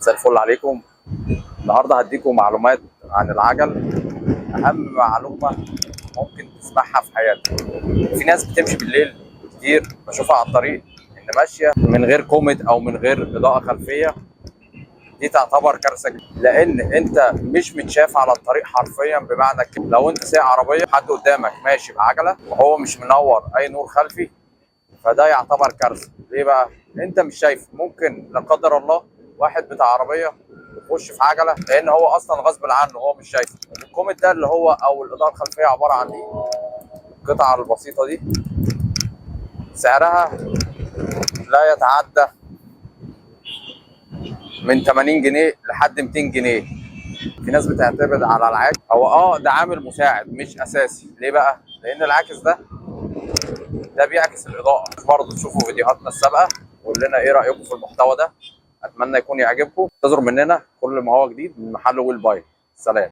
مساء الفل عليكم. النهارده هديكم معلومات عن العجل، اهم معلومه ممكن تسمعها في حياتك. في ناس بتمشي بالليل كتير بشوفها على الطريق ان ماشيه من غير كوميد او من غير اضاءه خلفيه. دي تعتبر كارثه جدا، لان انت مش متشاف على الطريق حرفيا. بمعنى كده لو انت سايق عربيه حد قدامك ماشي بعجله وهو مش منور اي نور خلفي، فده يعتبر كارثه. ليه بقى؟ انت مش شايف، ممكن لا قدر الله واحد بتاع عربيه يخش في عجله لان هو اصلا غصب عنه هو مش شايف. الكوميت ده اللي هو او الاضاءه الخلفيه عباره عن ايه؟ القطعه البسيطه دي سعرها لا يتعدى من 80 جنيه لحد 200 جنيه. في ناس بتعتمد على العاكس، هو ده عامل مساعد مش اساسي. ليه بقى؟ لان العاكس ده بيعكس الاضاءه. برضه تشوفوا فيديوهاتنا السابقه وقول لنا ايه رايكم في المحتوى ده. اتمنى يكون يعجبكم. انتظروا مننا كل ما هو جديد من محل ويل باي. سلام.